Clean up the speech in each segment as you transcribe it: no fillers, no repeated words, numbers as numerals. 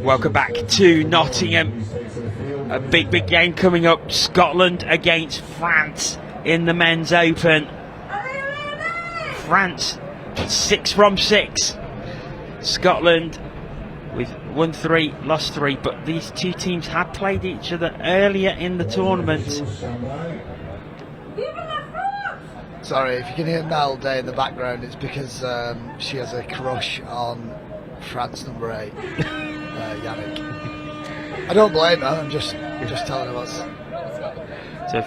Welcome back to Nottingham. A big game coming up. Scotland against France in the Men's Open. France 6 from 6. Scotland with won 3, lost 3, but these two teams had played each other earlier in the tournament. Sorry, if you can hear Mel Day in the background, it's because she has a crush on France number 8, Yannick. I don't blame her, I'm just telling her what's... So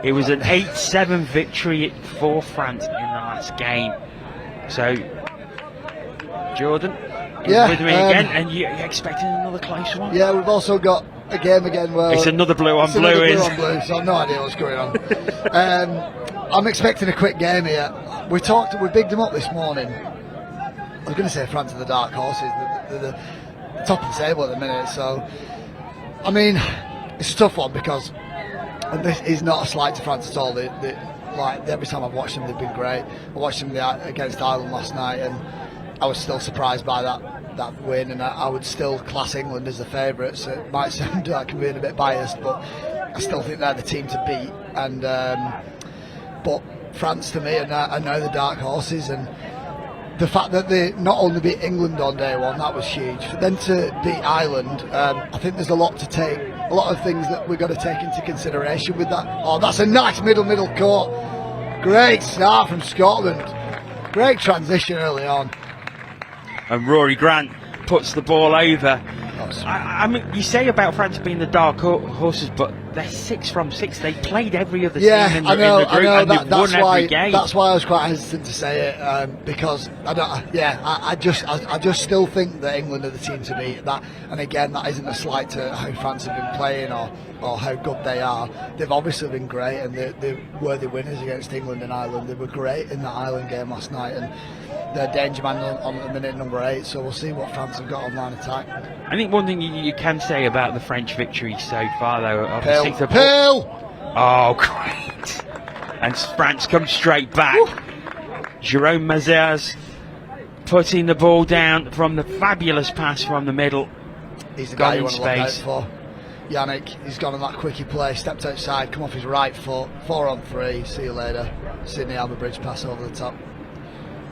it was an 8-7 victory for France in the last game. So, Jordan, you're with me again, and you're expecting another close one? Yeah, we've also got a game again where... It's another blue on blue, blue on blue, so I've no idea what's going on. I'm expecting a quick game here. We bigged them up this morning. I was going to say France are the dark horses, they're the top of the table at the minute, so... I mean, it's a tough one because, and this is not a slight to France at all, like every time I've watched them they've been great. I watched them against Ireland last night and I was still surprised by that win, and I would still class England as the favourites. It might sound like I'm being a bit biased, but I still think they're the team to beat. And but France to me are now the dark horses, and the fact that they not only beat England on day one, that was huge. For them to beat Ireland, I think there's a lot of things that we've got to take into consideration with that. Oh, that's a nice middle court. Great start from Scotland. Great transition early on. And Rory Grant puts the ball over. I mean, you say about France being the dark horses, but they're 6 from 6. They played every other team in the group, and they've won every game. That's why I was quite hesitant to say it, because I just still think that England are the team to beat. That, and again, that isn't a slight to how France have been playing or how good they are. They've obviously been great, and they're worthy winners against England and Ireland. They were great in that Ireland game last night, and they're danger man on the minute number 8. So we'll see what France have got on line attack. I think one thing you can say about the French victory so far, though, obviously oh, great! And France comes straight back. Jérôme Mazars putting the ball down from the fabulous pass from the middle. He's the guy you want to look out for. Yannick, he's gone on that quickie play, stepped outside, come off his right foot, 4 on 3, see you later. Sydney Albert Bridge pass over the top.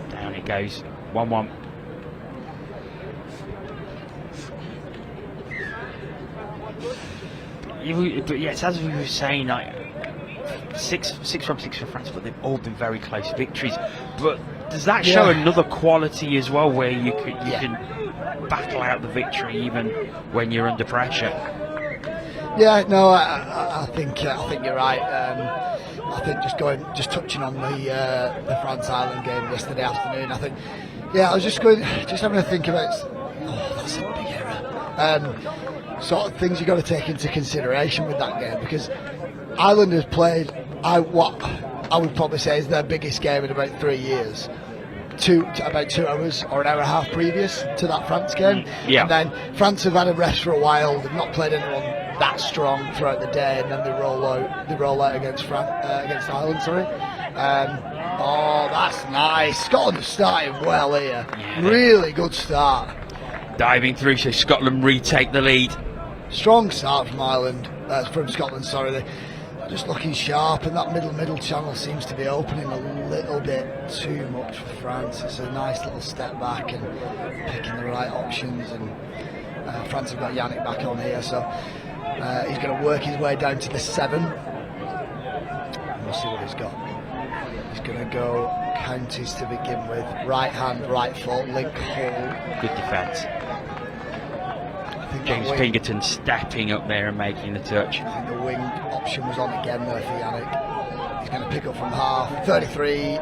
Down it goes, 1-1. But yes, as we were saying, like 6 from 6 for France, but they've all been very close victories. But does that show another quality as well, where you can battle out the victory even when you're under pressure? Yeah, no, I think you're right. I think just touching on the France Ireland game yesterday afternoon. I think, I was just having to think about. Oh, that's a big error. Sort of things you've got to take into consideration with that game, because Ireland has played what I would probably say is their biggest game in about 3 years. About 2 hours or an hour and a half previous to that France game. And then France have had a rest for a while. They've not played anyone that strong throughout the day, and then they roll out against Ireland. Oh, that's nice. Scotland have started well here. Really good start. Diving through, so Scotland retake the lead. Strong start from Scotland. Sorry, they're just looking sharp, and that middle channel seems to be opening a little bit too much for France. It's a nice little step back and picking the right options, and France have got Yannick back on here, so he's going to work his way down to the 7. We'll see what he's got. He's going to go counties to begin with. Right hand, right foot, link hold. Good defence. James Pinkerton stepping up there and making the touch. I think the wing option was on again there for Yannick. He's going to pick up from half. 33.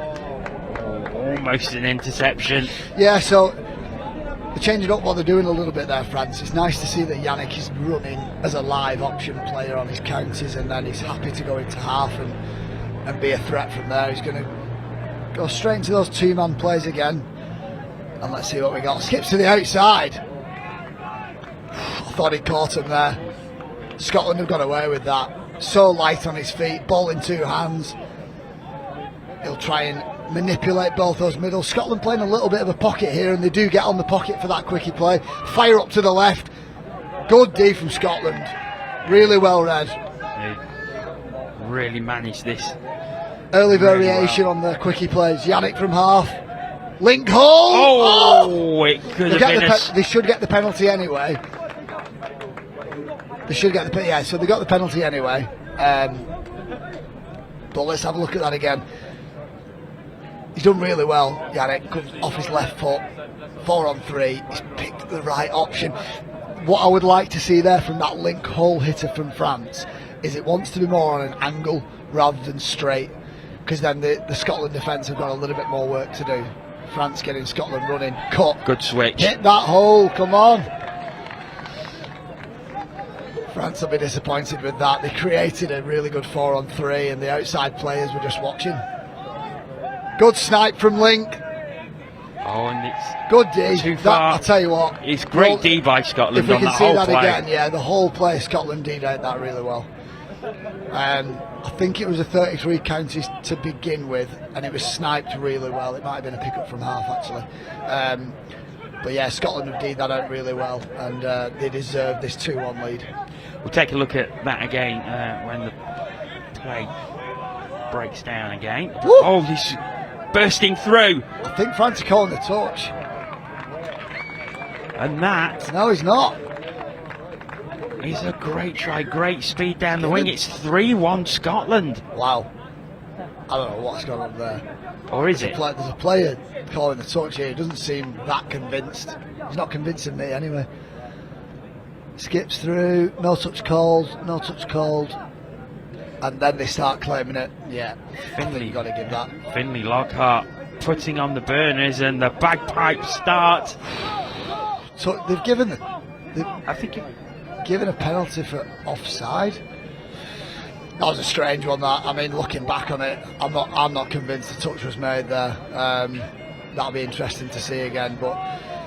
Almost an interception. Yeah, so they're changing up what they're doing a little bit there, France. It's nice to see that Yannick is running as a live option player on his counties, and then he's happy to go into half and be a threat from there. He's going to go straight into those 2-man plays again, and let's see what we got. Skips to the outside. I thought he caught him there. Scotland have got away with that. So light on his feet, ball in 2 hands. He'll try and manipulate both those middles. Scotland playing a little bit of a pocket here, and they do get on the pocket for that quickie play. Fire up to the left. Good D from Scotland. Really well read. They really managed this. Early really variation well on the quickie plays. Yannick from half. Link hole. Oh, it could have been they should get the penalty anyway. They should get the so they got the penalty anyway. But let's have a look at that again. He's done really well. Yannick comes off his left foot. 4 on 3. He's picked the right option. What I would like to see there from that link hole hitter from France is it wants to be more on an angle rather than straight, because then the Scotland defence have got a little bit more work to do. France getting Scotland running. Cut. Good switch. Hit that hole. Come on. France will be disappointed with that. They created a really good 4 on 3 and the outside players were just watching. Good snipe from Link. Oh, and it's good D. Too far. I'll tell you what. It's great D by Scotland if we on can that see whole that play. Again, yeah, the whole play, Scotland D'd out that really well. I think it was a 33 counties to begin with, and it was sniped really well. It might have been a pick-up from half, actually. But yeah, Scotland have D'd that out really well, and they deserve this 2-1 lead. We'll take a look at that again when the play breaks down again. Woo! Oh, he's bursting through. I think France are calling the touch. And that No, he's not. is a great try, great speed down the wing. It's 3-1 Scotland. Wow. I don't know what's going on there. Or is it? There's a player calling the touch here. He doesn't seem that convinced. He's not convincing me anyway. Skips through, no touch called, no touch called. And then they start claiming it. Yeah, Finley, you've got to give that. Finley Lockhart putting on the burners, and the bagpipes start. So they've given given a penalty for offside. That was a strange one. That, I mean, looking back on it, I'm not convinced the touch was made there. That'll be interesting to see again. But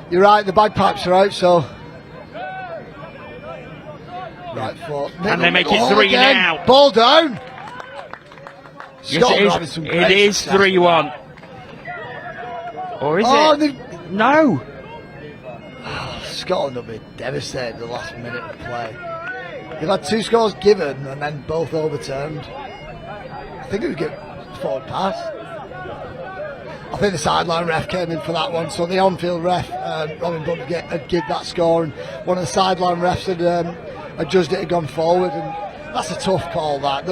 you're right, the bagpipes are out. So right foot, And they make it 3 again. now. Ball down. Yes, it is 3-1. Or is it? No. Scotland will be devastated the last minute of play. They've had 2 scores given and then both overturned. I think it was a forward pass. I think the sideline ref came in for that one, so the on-field ref, Robin Butt, had give that score, and one of the sideline refs had judged it had gone forward, and that's a tough call. That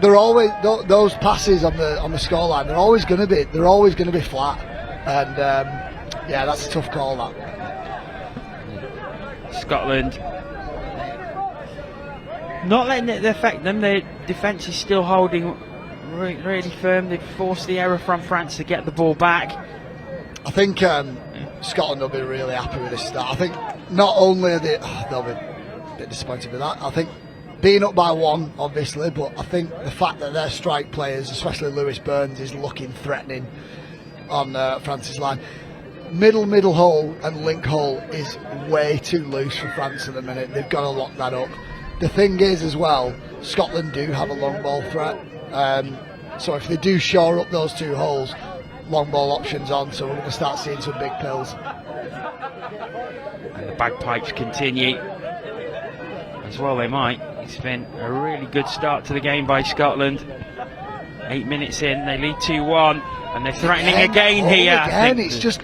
they're always those passes on the scoreline. They're always going to be flat, and yeah, that's a tough call. That Scotland not letting it affect them. Their defence is still holding really firm. They've forced the error from France to get the ball back. I think Scotland will be really happy with this start. I think not only are they'll be a bit disappointed with that. I think being up by 1, obviously, but I think the fact that their strike players, especially Lewis Burns, is looking threatening on France's line. Middle hole and link hole is way too loose for France at the minute. They've got to lock that up. The thing is as well, Scotland do have a long ball threat, so if they do shore up those 2 holes, long ball options on, so we're going to start seeing some big pills. And the bagpipes continue as well. They might. It's been a really good start to the game by Scotland. 8 minutes in, they lead 2-1, and they're threatening again here. Again, it's just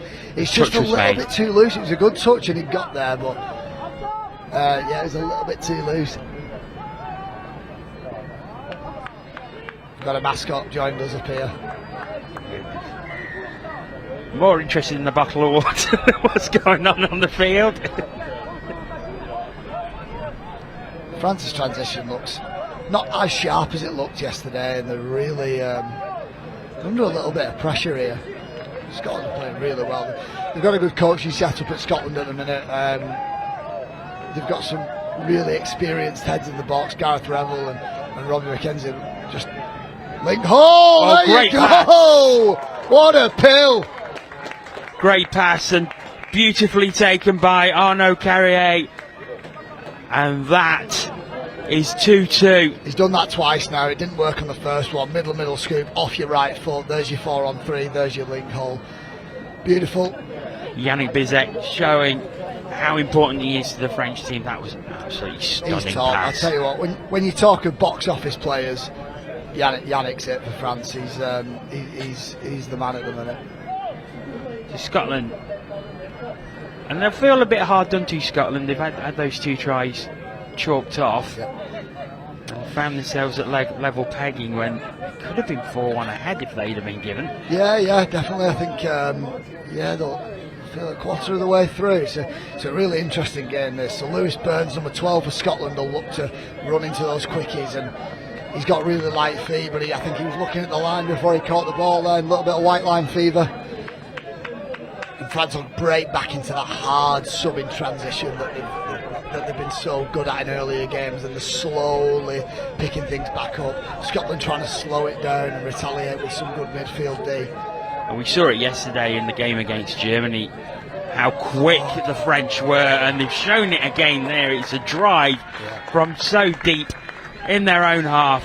a little bit too loose. It was a good touch and he got there, but yeah, it was a little bit too loose. We've got a Mascot joined us up here. More interested in the bottle of water than what's going on the field. France's transition looks not as sharp as it looked yesterday, and they're really under a little bit of pressure here. Scotland are playing really well. They've got a good coaching setup at Scotland at the minute. They've got some really experienced heads in the box, Gareth Revel and Robbie McKenzie. Just link hole. Oh, there you go! What a pill! Great pass and beautifully taken by Arnaud Carrier, and that is 2-2. He's done that twice now. It didn't work on the first one. Middle scoop off your right foot. There's your 4-on-3. There's your link hole. Beautiful. Yannick Bizet showing how important he is to the French team. That was absolutely stunning. He's top. I'll tell you what, when you talk of box office players, Yannick's it for France. He's the man at the minute. To Scotland, and they'll feel a bit hard done to Scotland. They've had those 2 tries chalked off, and found themselves at level pegging when it could have been 4-1 ahead if they'd have been given. Yeah, definitely. I think they'll feel a quarter of the way through. It's a really interesting game this. So Lewis Burns, number 12 for Scotland, will look to run into those quickies, and he's got really light feet, but I think he was looking at the line before he caught the ball there, and a little bit of white line fever. And France will break back into that hard subbing transition that they've been so good at in earlier games, and they're slowly picking things back up. Scotland trying to slow it down and retaliate with some good midfield D. And we saw it yesterday in the game against Germany, how quick the French were, and they've shown it again there. It's a drive from so deep in their own half,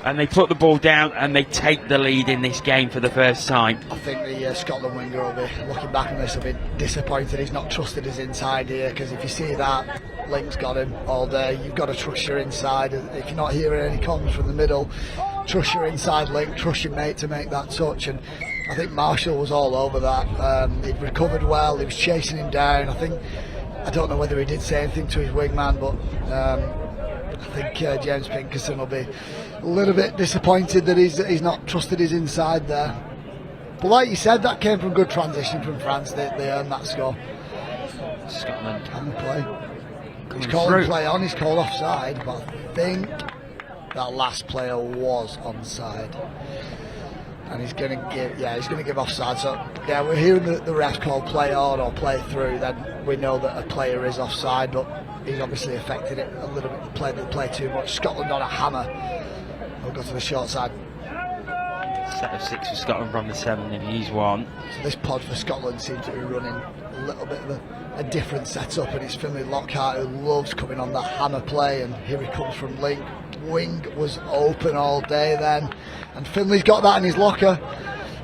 and they put the ball down and they take the lead in this game for the first time. I think the Scotland winger will be looking back on this a bit disappointed he's not trusted his inside here, because if you see that, Link's got him all day. You've got to trust your inside. If you're not hearing any comms from the middle, trust your inside Link, trust your mate to make that touch. And I think Marshall was all over that. He'd recovered well, he was chasing him down. I don't know whether he did say anything to his wingman, but I think James Pinkerson will be a little bit disappointed that he's not trusted his inside there. But like you said, that came from good transition from France. They earned that score. Scotland on the play. He's calling play on, he's called offside, but I think that last player was onside. And he's going to give offside. So yeah, we're hearing the ref call play on or play through, then we know that a player is offside, but he's obviously affected it a little bit, played the play too much. Scotland on a hammer. We'll go to the short side. Set of 6 for Scotland from the 7 if he's one. So this pod for Scotland seems to be running a little bit of a different setup, and it's Finlay Lockhart who loves coming on the hammer play, and here he comes from Link. Wing was open all day then, and Finlay's got that in his locker.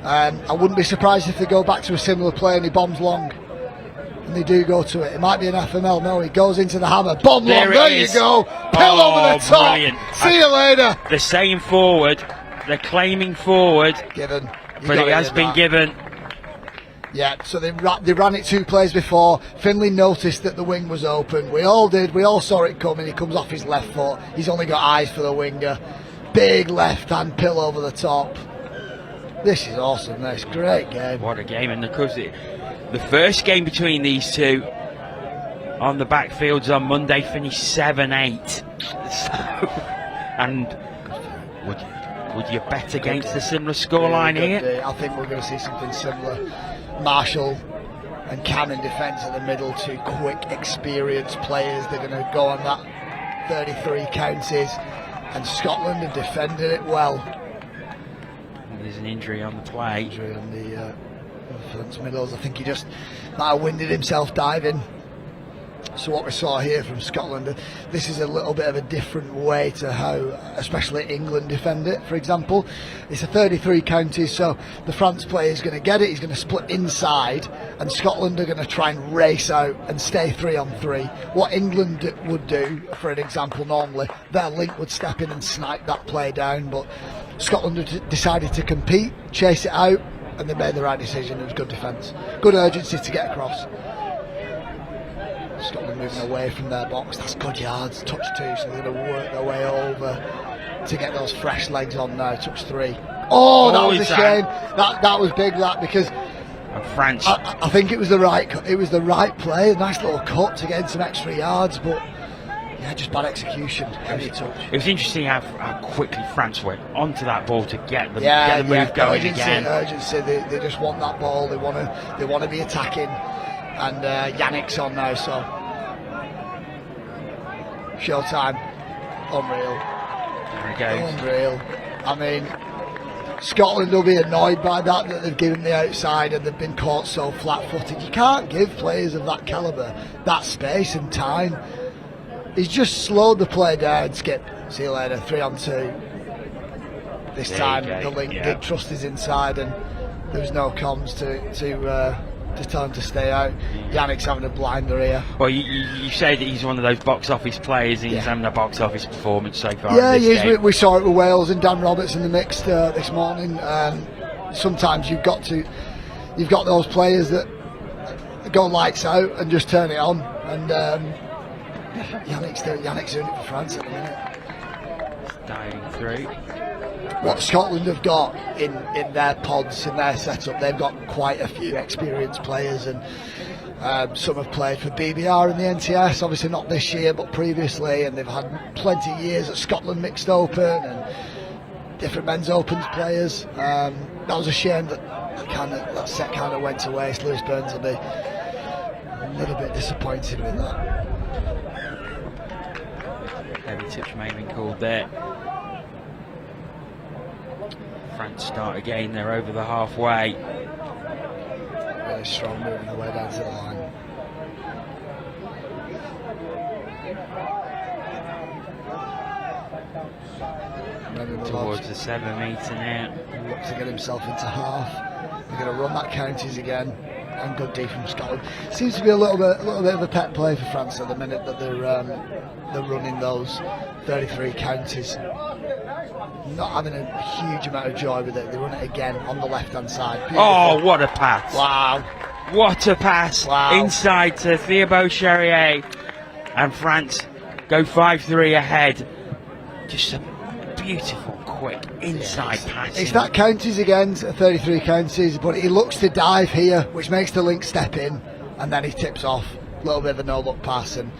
I wouldn't be surprised if they go back to a similar play and he bombs long, and they do go to it. It might be an FML. No, he goes into the hammer, bomb long, there you go, pill over the top. Brilliant. See you later. They're saying forward, they're claiming forward, given, but it has been given. Yeah, so they ran it 2 plays before. Finlay noticed that the wing was open. We all did. We all saw it coming. He comes off his left foot. He's only got eyes for the winger. Big left hand pill over the top. This is awesome. This great game. What a game! And of course, the first game between these two on the backfields on Monday finished 7-8. So, and would you bet against a similar scoreline here? I think we're going to see something similar. Marshall and Cam in defence in the middle, 2 quick, experienced players. They're going to go on that 33 counties, and Scotland have defended it well. There's an injury on the play. Injury on the front middles. I think he just might have winded himself diving. So what we saw here from Scotland, this is a little bit of a different way to how, especially England, defend it, for example. It's a 33 counties, so the France player is going to get it, he's going to split inside, and Scotland are going to try and race out and stay 3-on-3. What England would do, for an example, normally, their link would step in and snipe that play down, but Scotland had decided to compete, chase it out, and they made the right decision. It was good defence. Good urgency to get across. Scotland moving away from their box. That's good yards. Touch 2, so they're going to work their way over to get those fresh legs on now. Touch 3. Oh, that was a shame. That was big. That because France. I think it was the right. It was the right play. A nice little cut to get some extra yards, but yeah, just bad execution. Heavy touch. It was interesting how quickly France went onto that ball to get the move going again. Urgency. They just want that ball. They want to be attacking. And Yannick's on now, so showtime, unreal. There he goes. Unreal. I mean, Scotland will be annoyed by that they've given the outside and they've been caught so flat-footed. You can't give players of that calibre that space and time. He's just slowed the play down, Skip. See you later, 3-on-2. This There time you go, the link yeah. did trust his inside, and there was no comms to tell him to stay out. Yannick's having a blinder here. Well, you say that he's one of those box office players, and he's having a box office performance so far. Yeah, in he this is. game. We saw it with Wales and Dan Roberts in the mix this morning. Sometimes you've got those players that go lights out and just turn it on, and Yannick's doing it for France at the minute. Diving through. What Scotland have got in their pods, in their setup, they've got quite a few experienced players, and some have played for BBR in the NTS, obviously not this year but previously, and they've had plenty of years at Scotland Mixed Open and different men's opens players. That was a shame that set kind of went to waste. Lewis Burns will be a little bit disappointed with that. Heavy touch may have been called there. France start again, they're over the halfway. Really strong moving away down to the line. Towards the 7 metre now. Looks to get himself into half. They're going to run that counties again, and good D from Scotland. Seems to be a little bit of a pet play for France at the minute that they're running those 33 counties. Not having a huge amount of joy with it. They run it again on the left hand side. Beautiful. Oh, what a pass! Wow! What a pass! Wow. Inside to Thibaut Charrier, and France go 5-3 ahead. Just a beautiful, quick inside pass. It's that counties again, 33 counties, but he looks to dive here, which makes the link step in, and then he tips off. A little bit of a no-look pass, and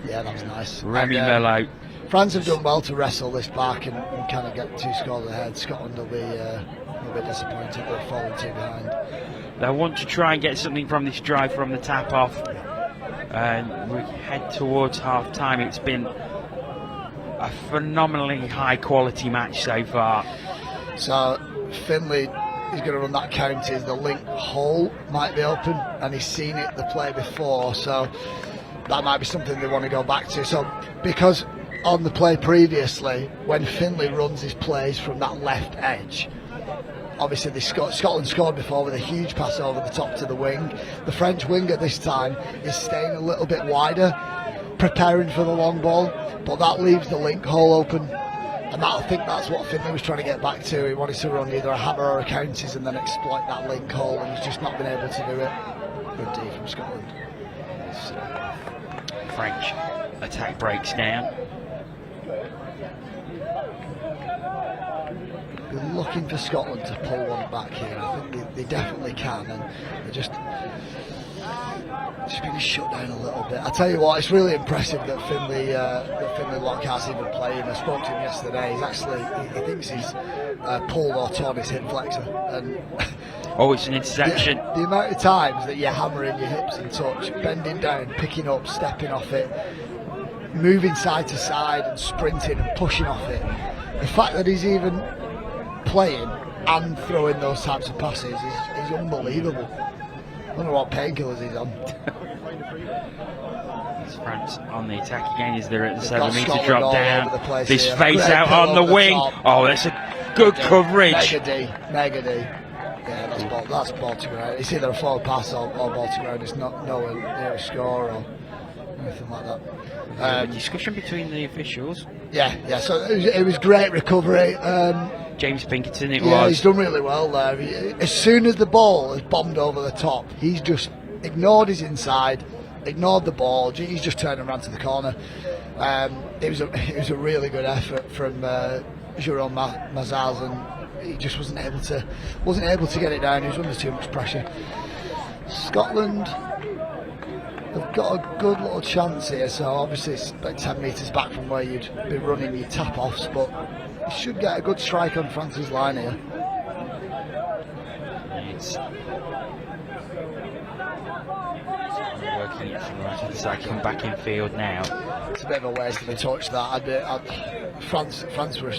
yeah, that was nice. Remy Mello. France have done well to wrestle this back and kind of get 2 scores ahead. Scotland will be disappointed they've fallen 2 behind. They want to try and get something from this drive from the tap off, and we head towards half time. It's been a phenomenally high quality match so far. So Finley is going to run that counties. The link hole might be open, and he's seen it the play before, so that might be something they want to go back to. So because on the play previously, when Finley runs his plays from that left edge, obviously Scotland scored before with a huge pass over the top to the wing. The French wing at this time is staying a little bit wider, preparing for the long ball, but that leaves the link hole open, and I think that's what Finley was trying to get back to. He wanted to run either a hammer or a counties and then exploit that link hole, and he's just not been able to do it. Good D from Scotland. French attack breaks down. We're looking for Scotland to pull one back here. I think they definitely can, and they're just being shut down a little bit. I tell you what, it's really impressive that Finley Lockhart's even playing. I spoke to him yesterday. He thinks he's pulled or torn his hip flexor, and oh, it's an interception. The amount of times that you're hammering your hips in touch, bending down, picking up, stepping off it, moving side to side and sprinting and pushing off it. The fact that he's even playing and throwing those types of passes is unbelievable. I don't know what painkillers he's on. It's France on the attack again. Is there at the They've 7 got metre Scotland drop all down? over the place This here. face Great out pull on the over wing. top. Oh, that's a good coverage. Mega D. Yeah, that's ball to ground. It's either a forward pass or ball to ground. It's not nowhere near a score or anything like that. A discussion between the officials. Yeah. So it was great recovery. James Pinkerton, it Yeah, was. he's done really well there. As soon as the ball has bombed over the top, he's just ignored his inside, ignored the ball. He's just turned around to the corner. It was a really good effort from Jerome Mazars, and he just wasn't able to get it down. He was under too much pressure. Scotland have got a good little chance here. So obviously it's about 10 metres back from where you'd be running your tap offs, but you should get a good strike on France's line here. It's working it from right to the side. Come back in field now. It's a bit of a waste of a touch that. France were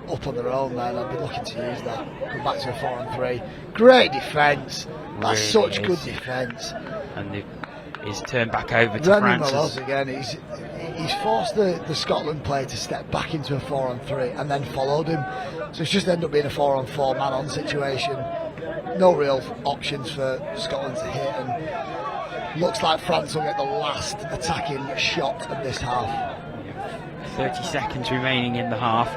up on their own then. I'd be looking to use that. Come back to a 4-on-3. Great defence. That's Really such is. good defence. And they've is turned back over to Remy France. Malot's again, he's forced the Scotland player to step back into a 4-on-3 and then followed him. So it's just ended up being a 4-on-4 man-on situation. No real options for Scotland to hit, and looks like France will get the last attacking shot of this half. 30 seconds remaining in the half.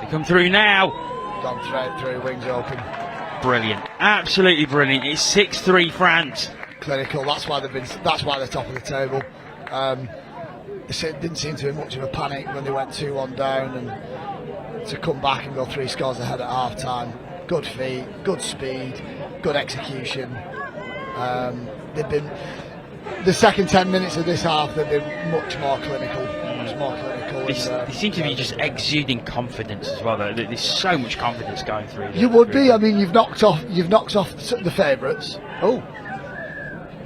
They come through now. Gone straight through, wings open. Brilliant, absolutely brilliant. It's 6-3 France. Clinical. That's why they're top of the table. It didn't seem to be much of a panic when they went 2-1 down, and to come back and go 3 scores ahead at half time. Good feet, good speed, good execution. They've been the second 10 minutes of this half. They've been much more clinical. They seem to be just exuding confidence as well. There's so much confidence going through. You would be. I mean, you've knocked off the favourites.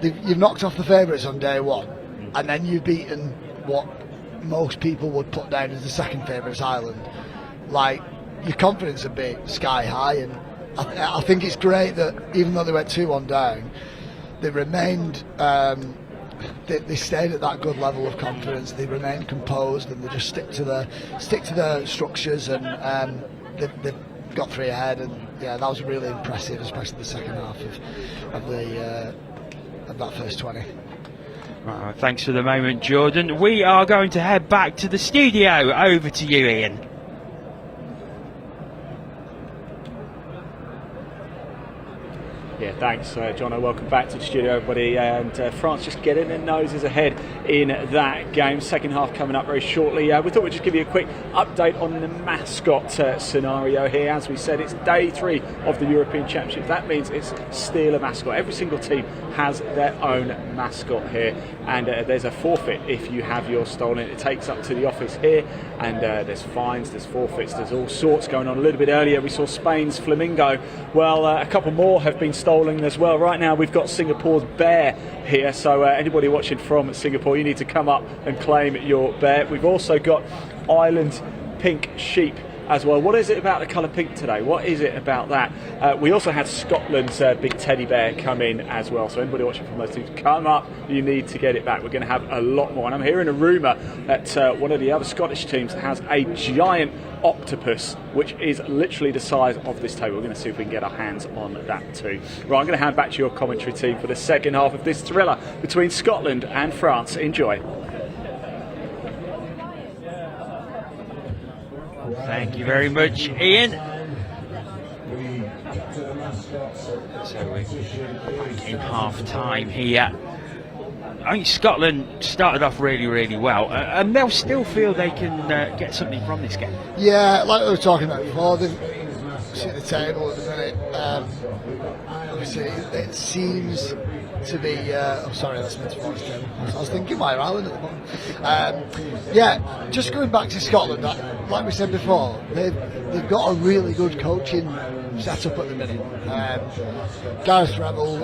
You've knocked off the favourites on day one, and then you've beaten what most people would put down as the second favourites, Ireland. Like, your confidence would be sky high, and I think it's great that even though they went 2-1 down, they remained. They stayed at that good level of confidence. They remained composed, and they just stick to the structures, and they've got 3 ahead. And yeah, that was really impressive, especially the second half of that first 20. Right, thanks for the moment, Jordan. We are going to head back to the studio. Over to you, Ian. Yeah, thanks, Jono. Welcome back to the studio, everybody. And France just getting their noses ahead in that game. Second half coming up very shortly. We thought we'd just give you a quick update on the Mascot scenario here. As we said, it's day 3 of the European Championship. That means it's still a mascot. Every single team has their own mascot here, and there's a forfeit if you have yours stolen. It takes up to the office here, and there's fines, there's forfeits, there's all sorts going on. A little bit earlier we saw Spain's Flamingo. Well, a couple more have been stolen as well. Right now we've got Singapore's bear here, so anybody watching from Singapore, you need to come up and claim your bear. We've also got Ireland's pink sheep as well. What is it about the colour pink today? What is it about that? We also had Scotland's big teddy bear come in as well. So anybody watching from those teams, come up. You need to get it back. We're going to have a lot more. And I'm hearing a rumour that one of the other Scottish teams has a giant octopus, which is literally the size of this table. We're going to see if we can get our hands on that too. Right, I'm going to hand back to your commentary team for the second half of this thriller between Scotland and France. Enjoy. Thank you very much, Ian. So we're back in half time here. I think Scotland started off really, really well, and they'll still feel they can get something from this game. Yeah, like we were talking about before, they've seen the table at the minute. Obviously, it seems to be. Sorry, that's meant to be table. I was thinking why Ireland at the moment. Yeah, just going back to Scotland, like we said before, they've got a really good coaching set up at the minute. Gareth Revel,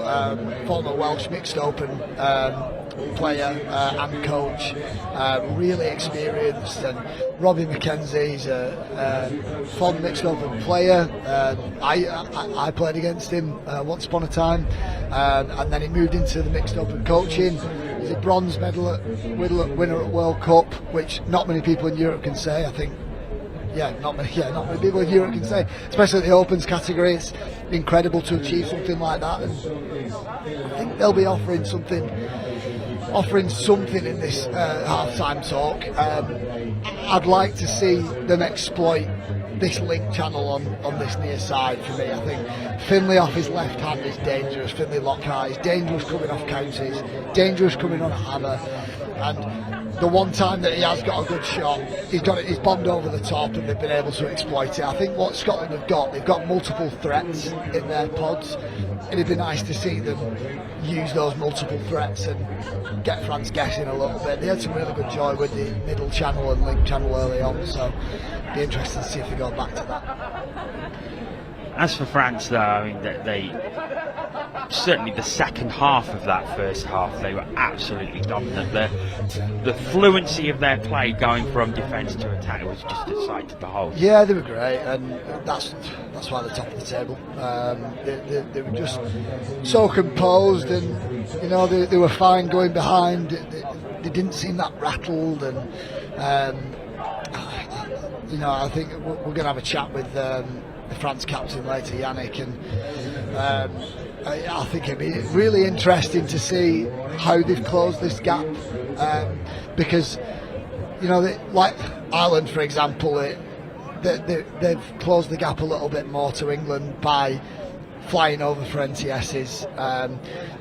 former Welsh mixed open player and coach, really experienced, and Robbie McKenzie's a former mixed open player. I played against him once upon a time, and then he moved into the mixed open coaching. He's a bronze medal winner at World Cup, which not many people in Europe can say. I think. Not many people in Europe can say, especially at the opens category. It's incredible to achieve something like that, and I think they'll be offering something in this half-time talk. I'd like to see them exploit this link channel on this near side. For me, I think Finlay off his left hand is dangerous. Finlay Lockhart is dangerous coming off counters, dangerous coming on a hammer, and the one time that he has got a good shot, he's bombed over the top, and they've been able to exploit it. I think what Scotland have got, they've got multiple threats in their pods, and it'd be nice to see them use those multiple threats and get France guessing a little bit. They had some really good joy with the middle channel and link channel early on, so it'd be interesting to see if they go back to that. As for France, though, I mean, they certainly the second half of that first half, they were absolutely dominant. The fluency of their play going from defence to attack was just a sight to behold. Yeah, they were great, and that's why they're top of the table. They were just so composed, and they were fine going behind. They didn't seem that rattled, and I think we're going to have a chat with the France captain later, Yannick, and I think it'd be really interesting to see how they've closed this gap, because like Ireland, for example, they've closed the gap a little bit more to England by flying over for NTSs.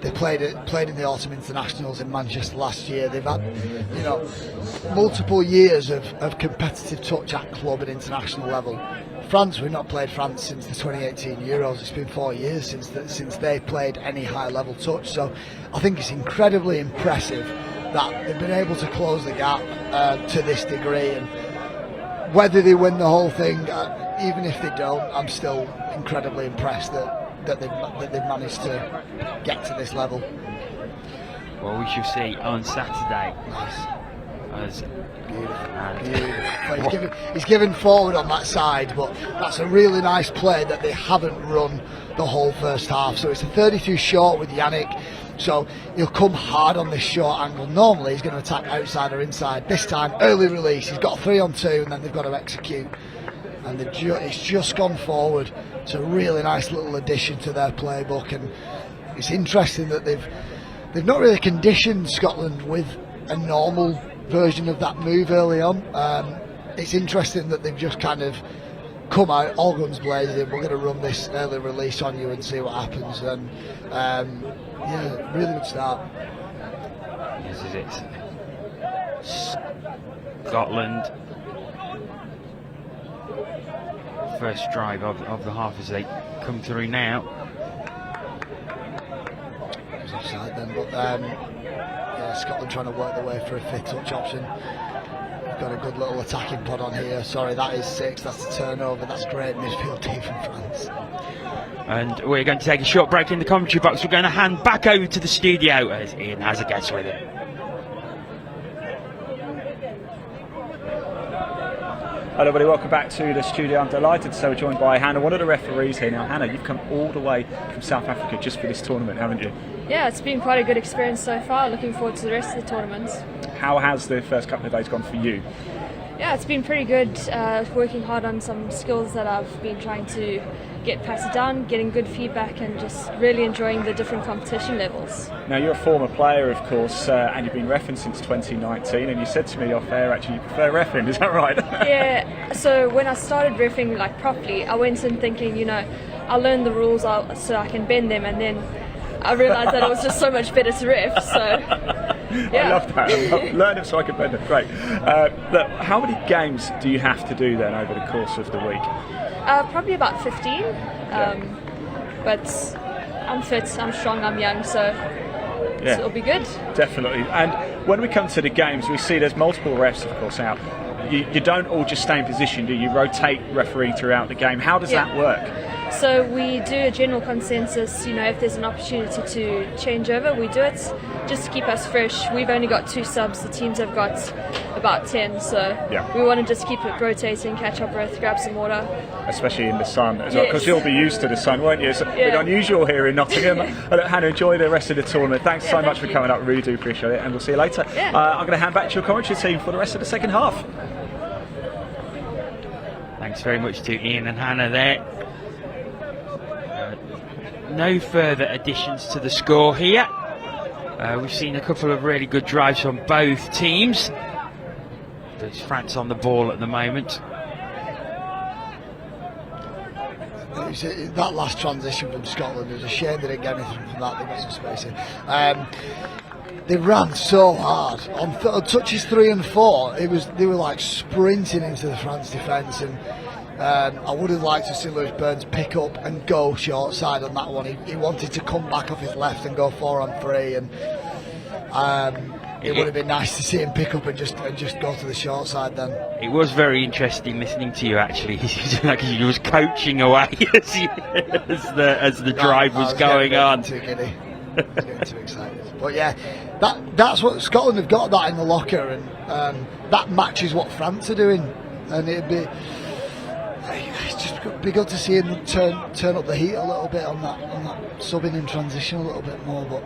They played in the autumn internationals in Manchester last year. They've had multiple years of competitive touch at club and international level. France, we've not played France since the 2018 Euros. It's been 4 years since they played any high level touch. So I think it's incredibly impressive that they've been able to close the gap to this degree. And whether they win the whole thing, even if they don't, I'm still incredibly impressed that they've managed to get to this level. Well, we shall see on Saturday. As beautiful. He's given forward on that side, but that's a really nice play that they haven't run the whole first half. So it's a 32 short with Yannick. So he'll come hard on this short angle. Normally he's going to attack outside or inside. This time, early release. He's got a 3-on-2, and then they've got to execute. And it's just gone forward. It's a really nice little addition to their playbook, and it's interesting that they've not really conditioned Scotland with a normal version of that move early on. It's interesting that they've just kind of come out all guns blazing. We're going to run this early release on you and see what happens. And really good start. This is it. Scotland. First drive of the half as they come through now. It was offside then, but Scotland trying to work their way for a fifth touch option. We've got a good little attacking pod on here. Sorry, that is 6. That's the turnover. That's great midfield team from France. And we're going to take a short break in the commentary box. We're going to hand back over to the studio as Ian has a guest with him. Hello everybody, welcome back to the studio. I'm delighted, so we're joined by Hannah, one of the referees here. Now Hannah, you've come all the way from South Africa just for this tournament, haven't you? Yeah, it's been quite a good experience so far. Looking forward to the rest of the tournament. How has the first couple of days gone for you? Yeah, it's been pretty good. Working hard on some skills that I've been trying to get passed down, getting good feedback, and just really enjoying the different competition levels. Now you're a former player, of course, and you've been refereeing since 2019, and you said to me off air actually you prefer refereeing, is that right? Yeah, so when I started refereeing properly, I went in thinking, I'll learn the rules so I can bend them, and then I realised that it was just so much better to ref, so yeah. I love that. I love learning so I can bend them. Great. Look, how many games do you have to do then over the course of the week? Probably about 15, but I'm fit, I'm strong, I'm young, so it'll be good. Definitely. And when we come to the games, we see there's multiple refs, of course, out. You don't all just stay in position, do you? You rotate refereeing throughout the game. How does that work? So we do a general consensus, if there's an opportunity to change over, we do it just to keep us fresh. We've only got 2 subs, the teams have got about 10, so we want to just keep it rotating, catch our breath, grab some water. Especially in the sun as well, because you'll be used to the sun, won't you? It's a bit unusual here in Nottingham. Hannah, enjoy the rest of the tournament. Thanks so much for coming up, really do appreciate it, and we'll see you later. I'm going to hand back to your commentary team for the rest of the second half. Thanks very much to Ian and Hannah there. No further additions to the score here. We've seen a couple of really good drives from both teams. There's France on the ball at the moment. That last transition from Scotland, it was a shame they didn't get anything from that. They got some space in. They ran so hard on touches 3 and 4. They were like sprinting into the France defence, and I would have liked to see Lewis Burns pick up and go short side on that one. He wanted to come back off his left and go 4 on 3, and it would have been nice to see him pick up and just go to the short side then. It was very interesting listening to you actually. Like he was coaching away as the drive was going on. Too giddy. I was getting too excited. But yeah, that's what Scotland have got that in the locker, and that matches what France are doing, and it's just be good to see him turn up the heat a little bit on that subbing in transition a little bit more. But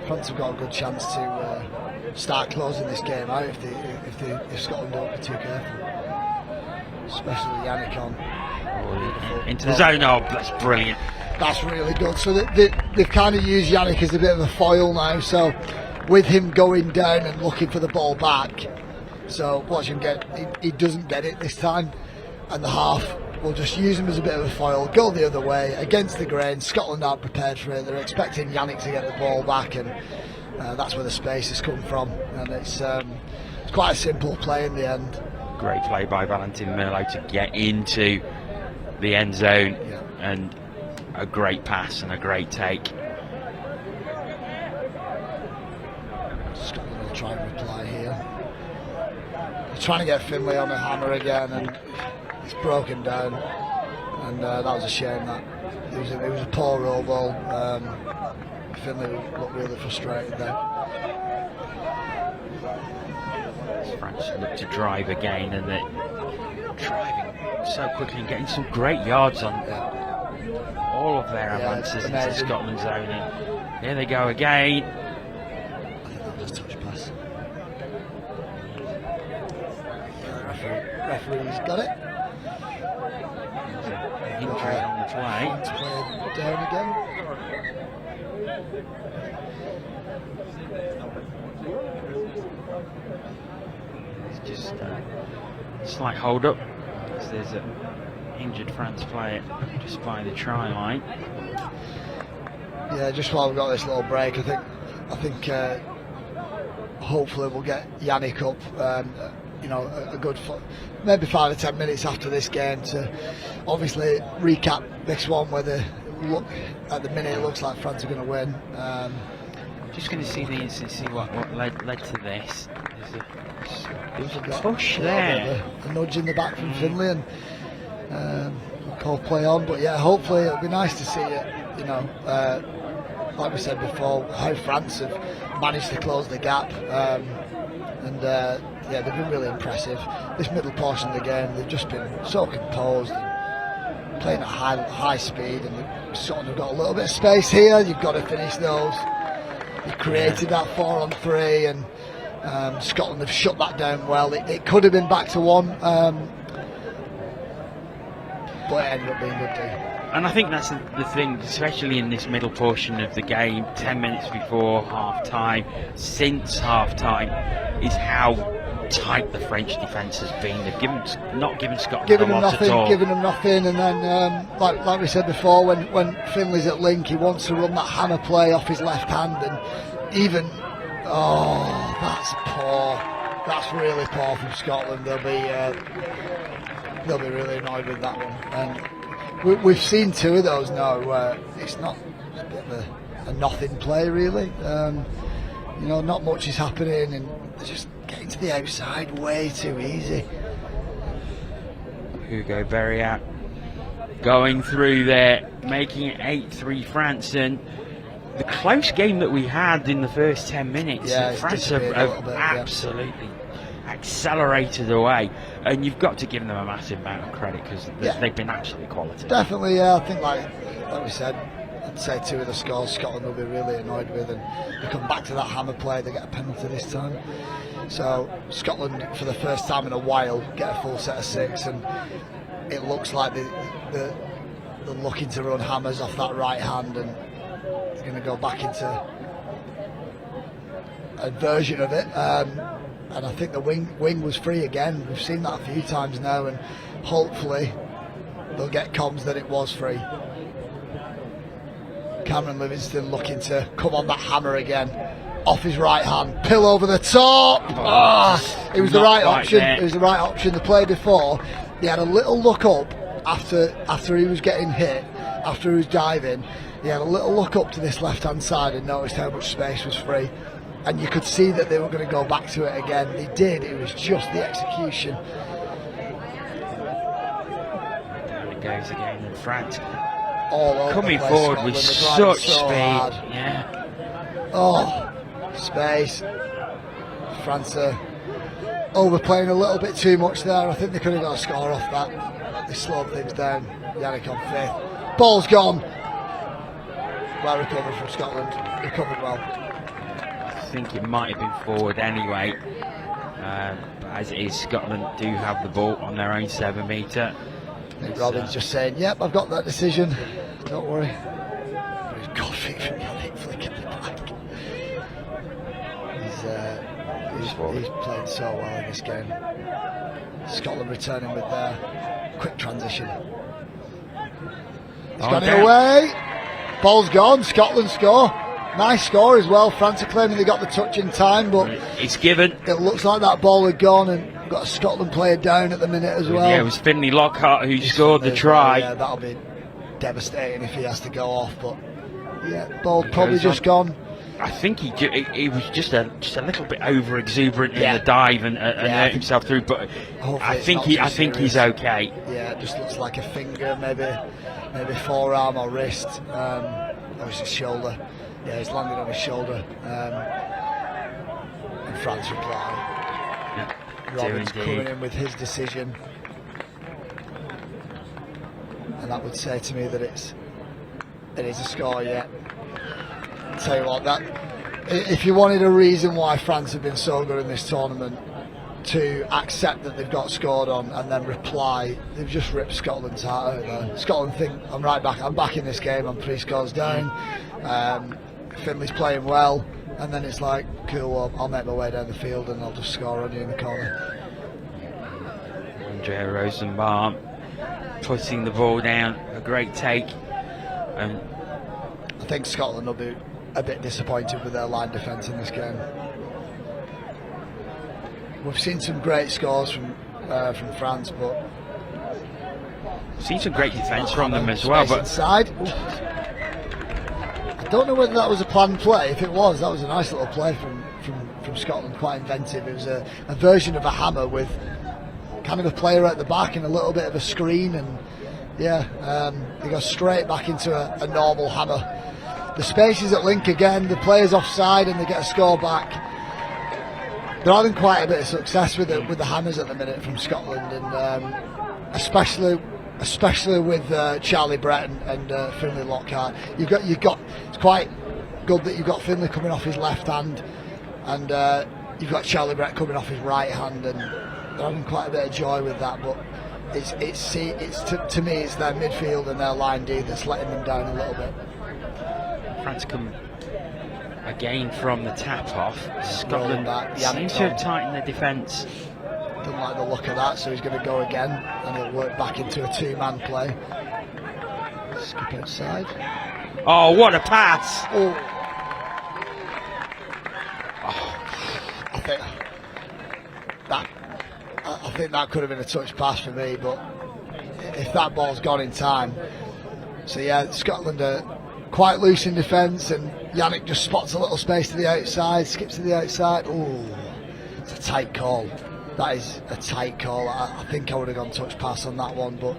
France have got a good chance to start closing this game out if Scotland don't be too careful, especially Yannick on into the zone. Oh, that's brilliant. That's really good. So they've kind of used Yannick as a bit of a foil now. So with him going down and looking for the ball back, so watch him he doesn't get it this time, and the half will just use him as a bit of a foil, go the other way against the grain. Scotland aren't prepared for it. They're expecting Yannick to get the ball back, and that's where the space has come from. And it's quite a simple play in the end. Great play by Valentin Merlot to get into the end zone, and a great pass and a great take. Scotland will try and reply here. They're trying to get Finlay on the hammer again, and it's broken down. And that was a shame. That it was a poor roll ball. Finlay looked really frustrated there. France look to drive again, and they're driving so quickly and getting some great yards on all of their advances into Scotland's zone. And here they go again. I think that was a touch pass. Referee's got it. Injury on the play. Let's play down again. It's just a slight hold up. There's an injured France player just by the try line. Yeah, just while we've got this little break, I think hopefully we'll get Yannick up. A good maybe 5 or 10 minutes after this game to obviously recap this one, where at the minute it looks like France are going to win. Just going to see what led to this. There was a push there. A nudge in the back from Finlay, and call play on. But yeah, hopefully it'll be nice to see it. Like we said before, how France have managed to close the gap. They've been really impressive. This middle portion of the game, they've just been so composed and playing at high speed, and they've sort of got a little bit of space here. You've got to finish those. They created that 4-on-3, and Scotland have shut that down well. It could have been back to 1, but it ended up being good too. And I think that's the thing, especially in this middle portion of the game, 10 minutes before half-time, since half-time, is how tight the French defence has been. They've not given Scotland a lot at all. Giving them nothing, and then like we said before, when Finlay's at link, he wants to run that hammer play off his left hand, and even that's poor. That's really poor from Scotland. They'll be really annoyed with that one. And we've seen 2 of those now where it's a bit of a nothing play really. Not much is happening, and they're just getting to the outside way too easy. Hugo Berriat going through there, making it 8-3 France, and the close game that we had in the first 10 minutes, France have absolutely accelerated away, and you've got to give them a massive amount of credit because they've been absolutely quality. Definitely, I think like we said, I'd say 2 of the scores Scotland will be really annoyed with, and they come back to that hammer play, they get a penalty this time. So Scotland, for the first time in a while, get a full set of 6, and it looks like they're looking to run hammers off that right hand, and they're going to go back into a version of it. And I think the wing was free again. We've seen that a few times now, and hopefully they'll get comms that it was free. Cameron Livingston looking to come on that hammer again. Off his right hand, pill over the top. It was the right option. It was the right option. The play before, he had a little look up after he was getting hit, after he was diving. He had a little look up to this left hand side and noticed how much space was free. and you could see that they were going to go back to it again. They did. It was just the execution. There it goes again, and France All coming forward with such speed. Hard. Yeah. Oh, space. France are overplaying a little bit too much there. I think they could have got a score off that. They slowed things down. Yannick on 5th. Ball's gone. Well recovered from Scotland. Recovered well. I think it might have been forward anyway. But as it is, Scotland do have the ball on their own 7 metre. Robin's just saying, "Yep, I've got that decision. Don't worry." He's got feet from Yannick flicking it back. He's played so well in this game. Scotland returning with their quick transition. He's got it away. Ball's gone. Scotland score. Nice score as well. France are claiming they got the touch in time, but it's given. It looks like that ball had gone, and got a Scotland player down at the minute as well. Yeah, it was Finlay Lockhart who scored the try. Yeah, that'll be devastating if he has to go off. But yeah, ball probably just gone. I think he was just a little bit over exuberant in the dive and hurt himself through. But I think he's okay. Yeah, it just looks like a finger, maybe forearm or wrist. Or it's his shoulder. Yeah, he's landed on his shoulder. And France reply. Robin's coming in with his decision, and that would say to me that it is a score yet. I'll tell you what, that if you wanted a reason why France have been so good in this tournament, to accept that they've got scored on and then reply, they've just ripped Scotland's heart out there. Scotland think, I'm back in this game, I'm 3 scores down. Finley's playing well, and then it's like, cool, well, I'll make my way down the field and I'll just score on you in the corner. Andrea Rosenbaum putting the ball down, a great take. I think Scotland will be a bit disappointed with their line defence in this game. We've seen some great scores from France, but seen some great defence from them as well. But inside, I don't know whether that was a planned play. If it was, that was a nice little play from Scotland, quite inventive. It was a version of a hammer with kind of a player at the back and a little bit of a screen, and they go straight back into a normal hammer. The spaces at link again, the player's offside and they get a score back. They're having quite a bit of success with the hammers at the minute from Scotland, and especially with Charlie Brett and Finlay Lockhart. You've got it's quite good that you've got Finlay coming off his left hand, and you've got Charlie Brett coming off his right hand, and they're having quite a bit of joy with that. But to me, it's their midfield and their line D that's letting them down a little bit. France come again from the tap off. Scotland seems to have tightened their defence. Doesn't like the look of that, so he's going to go again, and he'll work back into a 2-man play. Skip outside. Oh, what a pass! Oh. I think that could have been a touch pass for me, but if that ball's gone in time. So yeah, Scotland are quite loose in defence, and Yannick just spots a little space to the outside, skips to the outside. Oh, it's a tight call. That is a tight call. I think I would have gone touch pass on that one, but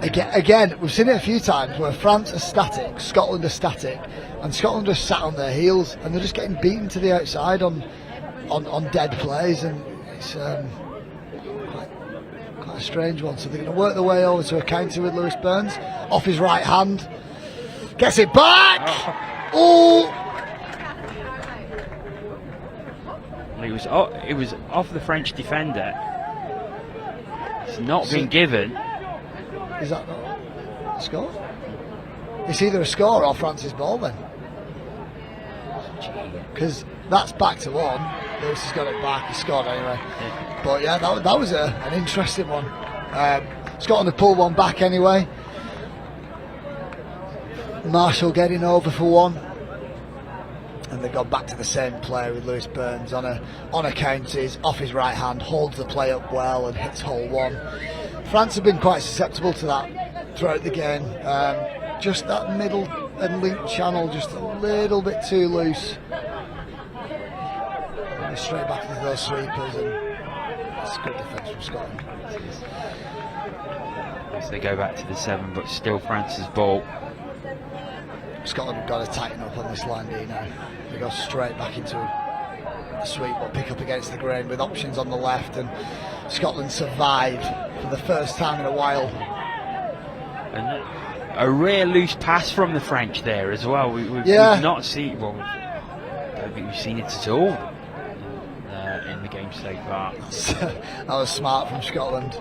again, we've seen it a few times where France are static, Scotland are static, and Scotland just sat on their heels, and they're just getting beaten to the outside on dead plays, and it's quite a strange one. So they're going to work their way over to a counter with Lewis Burns off his right hand, gets it back. Oh. It was off the French defender. It's not been given. Is that not a score? It's either a score or France's ball then. Because that's back to 1. Lewis has got it back. He scored anyway. Yeah. But yeah, that was an interesting one. Scotland have pulled one back anyway. Marshall getting over for 1. And they've gone back to the same play with Lewis Burns on a counter, off his right hand, holds the play up well and hits hole 1. France have been quite susceptible to that throughout the game. Just that middle and link channel just a little bit too loose. straight back into those sweepers, and it's good defence from Scotland. As they go back to the 7, but still France's ball. Scotland have got to tighten up on this line D now. They go straight back into a sweep, but pick up against the grain with options on the left, and Scotland survive for the first time in a while. And a rare loose pass from the French there as well. We've not seen, well, I don't think we've seen it at all in the game so far. That was smart from Scotland.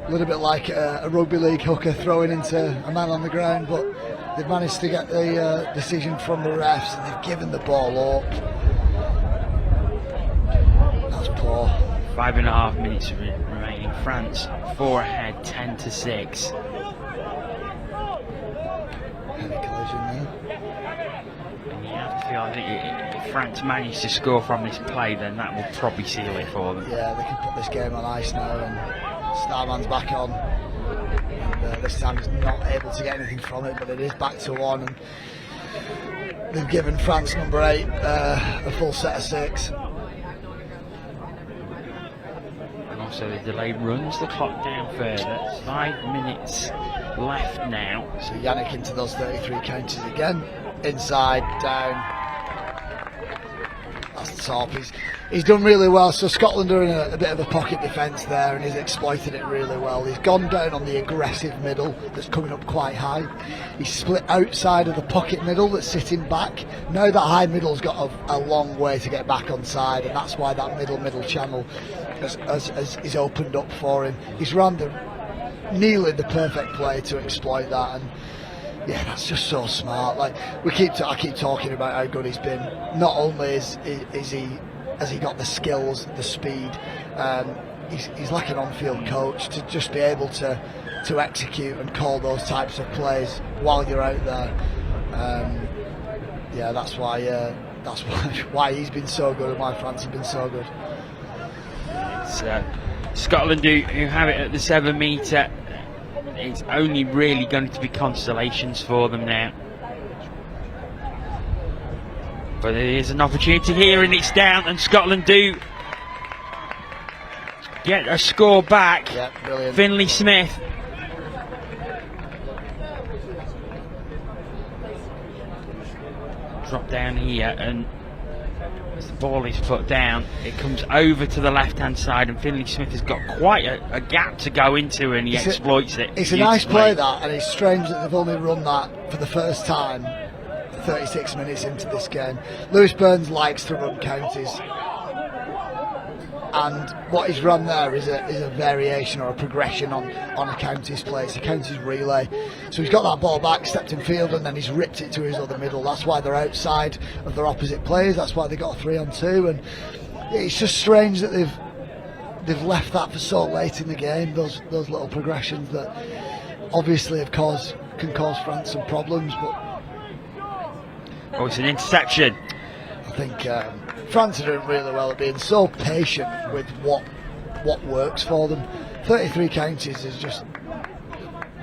A little bit like a rugby league hooker throwing into a man on the ground, but they've managed to get the decision from the refs, and they've given the ball up. That's poor. 5.5 minutes remaining. France 4 ahead, 10-6. Heavy collision there. And you have to feel, I think if France manage to score from this play, then that will probably seal it for them. Yeah, they can put this game on ice now, and Starman's back on. And this time he's not able to get anything from it, but it is back to 1. And they've given France number 8 a full set of 6. And also the delay runs the clock down further. 5 minutes left now. So Yannick into those 33 counters again. Inside, down. That's the top. He's done really well. So Scotland are in a bit of a pocket defence there, and he's exploited it really well. He's gone down on the aggressive middle that's coming up quite high. He's split outside of the pocket middle that's sitting back. Now that high middle's got a long way to get back on side, and that's why that middle channel is opened up for him. He's run nearly the perfect play to exploit that, and yeah, that's just so smart. Like I keep talking about how good he's been. Not only has he got the skills, the speed, he's like an on-field coach to just be able to execute and call those types of plays while you're out there. Yeah, that's why he's been so good, and why France have been so good. It's Scotland who have it at the 7 metre. It's only really going to be consolations for them now. But there is an opportunity here, and it's down, and Scotland do get a score back. Yeah, brilliant. Finlay Smith. Drop down here, and as the ball is put down, it comes over to the left-hand side, and Finlay Smith has got quite a gap to go into, and he exploits it. It's a nice play, that, and it's strange that they've only run that for the first time 36 minutes into this game. Lewis Burns likes to run counties, and what he's run there is a variation or a progression on a counties play. It's a counties relay. So he's got that ball back, stepped in field, and then he's ripped it to his other middle. That's why they're outside of their opposite players. That's why they got a 3-on-2, and it's just strange that they've left that for so late in the game. Those little progressions that obviously can cause France some problems, but oh, it's an interception. I think France are doing really well at being so patient with what works for them. 33 counties has just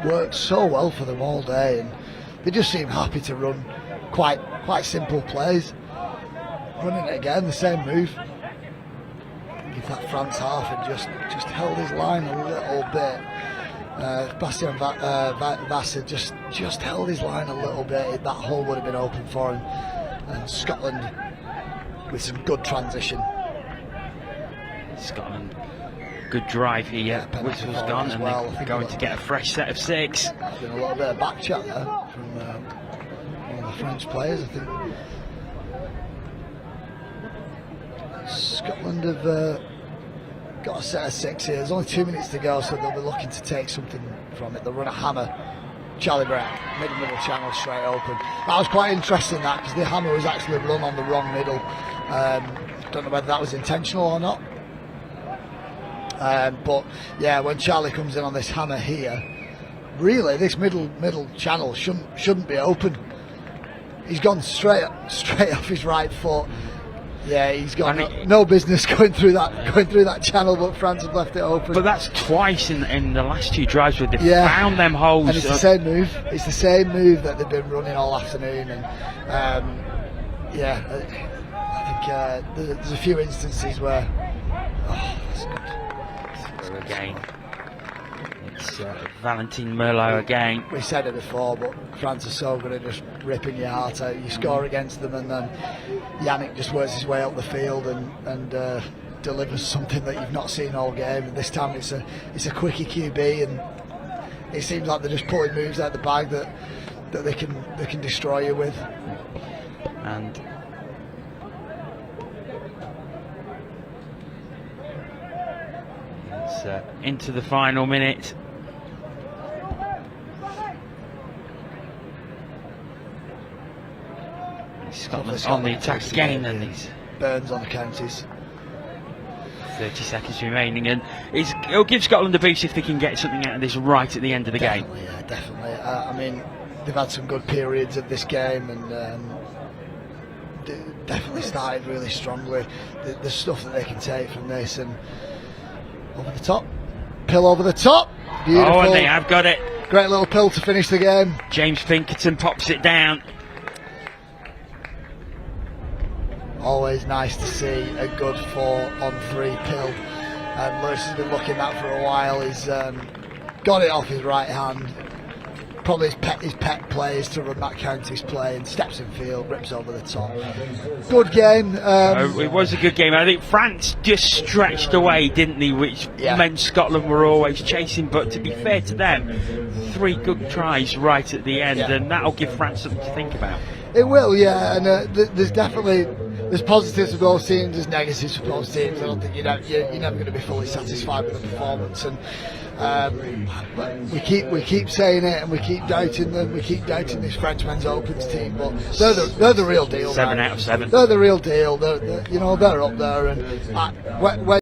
worked so well for them all day, and they just seem happy to run quite simple plays. Running it again, the same move. Give that France half, and just held his line a little bit. Bastien Vassar just held his line a little bit. That hole would have been open for him. And Scotland with some good transition. Scotland, good drive here. Whistle's gone, and they're going to get a fresh set of 6. There's been a little bit of back chat there from one of the French players. I think Scotland have got a set of 6 here. There's only 2 minutes to go, so they'll be looking to take something from it. They'll run a hammer. Charlie Brown, middle channel straight open. That was quite interesting, that, because the hammer was actually run on the wrong middle. Don't know whether that was intentional or not. But yeah, when Charlie comes in on this hammer here, really this middle channel shouldn't be open. He's gone straight off his right foot. Yeah, he's got no business going through that channel, but France have left it open. But that's twice in the last 2 drives where they've found them holes. And it's the same move. It's the same move that they've been running all afternoon. And I think there's a few instances where, that's good. So again, it's Valentin Merlot again. We said it before, but France are so good at just ripping your heart out. You score against them, and then Yannick just works his way up the field and delivers something that you've not seen all game. And this time it's a quickie QB, and it seems like they're just pulling moves out the bag that they can destroy you with. And it's into the final minute. Scotland on the attack again, and these Burns on the counties. 30 seconds remaining, and it'll give Scotland a boost if they can get something out of this right at the end of the game. Yeah, definitely. I mean, they've had some good periods of this game, and they definitely started really strongly. The stuff that they can take from this, and over the top, pill over the top. Beautiful. Oh, and they have got it. Great little pill to finish the game. James Pinkerton pops it down. Always nice to see a good 4-on-3 pill, and Lewis has been looking at that for a while. He's got it off his right hand. Probably his pet play is to run that county's play, and steps in field, rips over the top. Good game. It was a good game. I think France just stretched away, didn't they, which meant Scotland were always chasing, but to be fair to them, 3 good tries right at the end, and that'll give France something to think about. It will, yeah, and there's positives for both teams, there's negatives for both teams. I don't think you're never going to be fully satisfied with the performance, and we keep saying it, and we keep doubting them. We keep doubting this French men's opens team, but they're the real deal. 7 out of 7. They're the real deal. They're up there, and when